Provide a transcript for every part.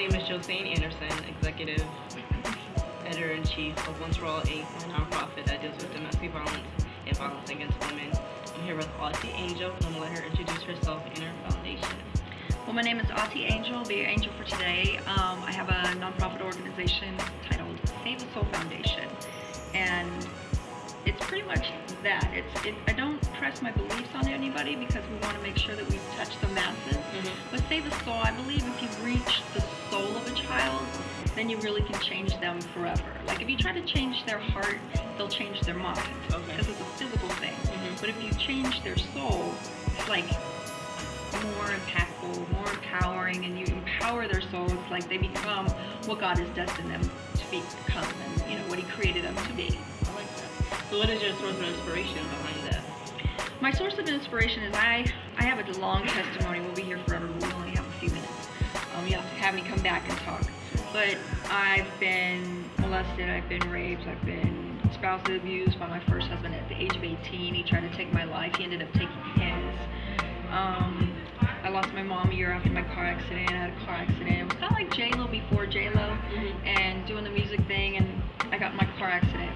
name is Josine Anderson, Executive Editor-in-Chief of Once For All Inc., a nonprofit that deals with domestic violence and violence against women. I'm here with Auti Angel, and I'm going to let her introduce herself and her foundation. Well, my name is Auti Angel, be your angel for today. I have a nonprofit organization titled Save a Soul Foundation, and it's pretty much that. I don't press my beliefs on anybody because we want to make sure that we touch the masses. But Save a Soul, I believe if you reach the soul of a child, then you really can change them forever. Like if you try to change their heart, they'll change their mind, because it's a physical thing. But if you change their soul, it's like more impactful, more empowering, and you empower their soul. It's like they become what God has destined them to become, and what He created them to be. I like that. So what is your source of inspiration behind that? My source of inspiration is I have a long testimony. We'll be here forever, but we only have a few minutes. You have to have me come back and talk. But I've been molested, I've been raped, I've been spousally abused by my first husband at the age of 18. He tried to take my life. He ended up taking his. I lost my mom a year after my car accident. I had a car accident. It was kind of like J-Lo before J-Lo, and doing the music thing, and I got in my car accident.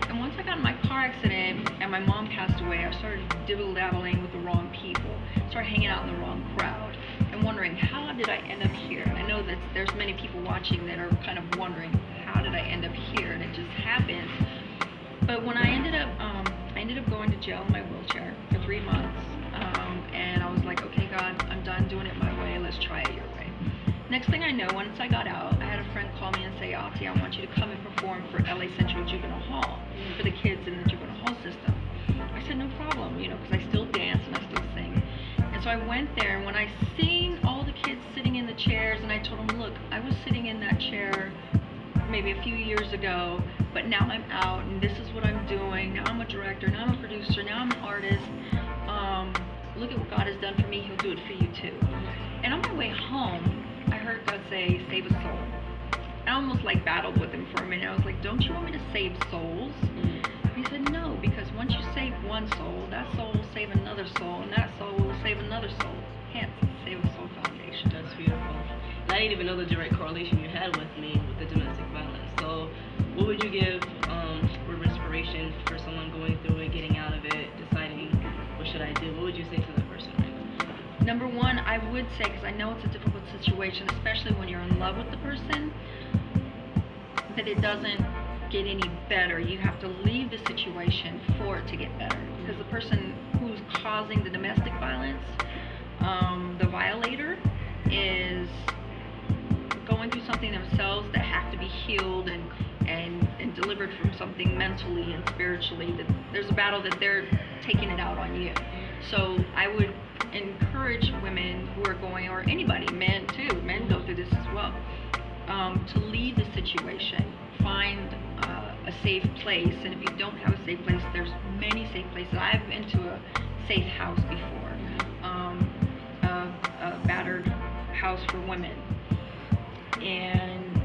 And once I got in my car accident and my mom passed away, I started diddle-dabbling with the wrong people, started hanging out in the wrong crowd, and wondering, how did I end up here? And I know that there's many people watching that are kind of wondering, how did I end up here? And it just happens. But when I ended up going to jail in my wheelchair for 3 months, and I was like, okay, God, I'm done doing it my way. Let's try it your way. Next thing I know, once I got out, I had a friend call me and say, Auti, I want you to come and perform for LA Central Juvenile Hall, for the kids in the juvenile hall system. I said, no problem, because I still dance and I still sing. And so I went there, and when I seen all the kids sitting in the chairs, and I told them, look, I was sitting in that chair maybe a few years ago, but now I'm out, and this is what I'm doing. Now I'm a director, now I'm a producer, now I'm an artist. Look at what God has done for me, He'll do it for you too. And on my way home, I heard God say, save a soul. I almost like battled with Him for a minute. I was like, don't you want me to save souls? And He said, no, because once you save one soul, that soul will save another soul, and that soul will save another soul. Hence, Save a Soul Foundation. That's beautiful. And I didn't even know the direct correlation you had with me with the domestic violence. So what would you give for inspiration for someone going through it, getting out of it, deciding what should I do? What would you say to that person right now? Number one, I would say, because I know it's a difficult situation, especially when you're in love with the person, that it doesn't get any better. You have to leave the situation for it to get better. Because the person who's causing the domestic violence, the violator, is going through something themselves that have to be healed and delivered from something mentally and spiritually. That there's a battle that they're taking it out on you. So I would encourage women who are going, or anybody, men too, men go through this as well, to leave the situation, find a safe place. And if you don't have a safe place, there's many safe places. I've been to a safe house before, a battered house for women, and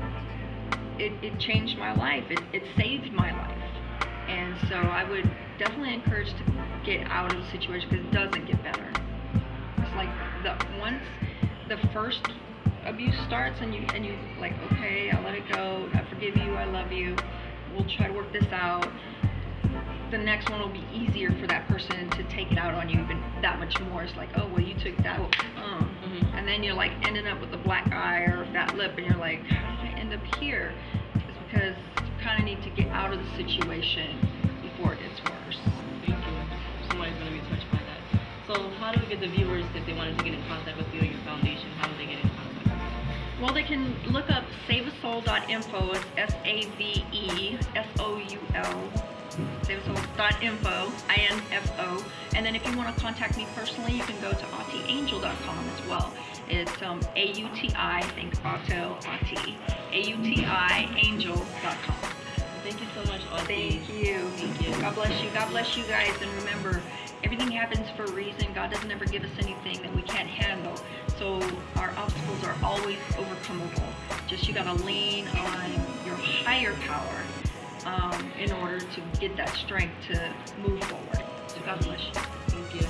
it changed my life. It saved my life. And so I would definitely encourage to get out of the situation, because it doesn't get better. It's like once the first abuse starts, and you like, okay, I'll let it go, I forgive you, I love you, we'll try to work this out. The next one will be easier for that person to take it out on you even that much more. It's like, oh, well, you took that, and then you're like ending up with a black eye or a fat lip, and you're like, how did I end up here? It's because you kind of need to get out of the situation before it gets worse. Thank you. Somebody's going to be touched by that. So how do we get the viewers, if they wanted to get in contact with you or your foundation, how do they get in contact with you? Well, they can look up saveasoul.info. It's SAVESOUL. saveasoul.info, INFO. And then if you want to contact me personally, you can go to autiangel.com as well. It's AUTI, think Auto, Auti, AUTI Angel.com. Thank you so much, Auti. Thank you. Thank you. God bless you. God bless you guys. And remember, everything happens for a reason. God doesn't ever give us anything that we can't handle. So our obstacles are always overcomable. Just you got to lean on your higher power in order to get that strength to move forward. So God bless you. Thank you.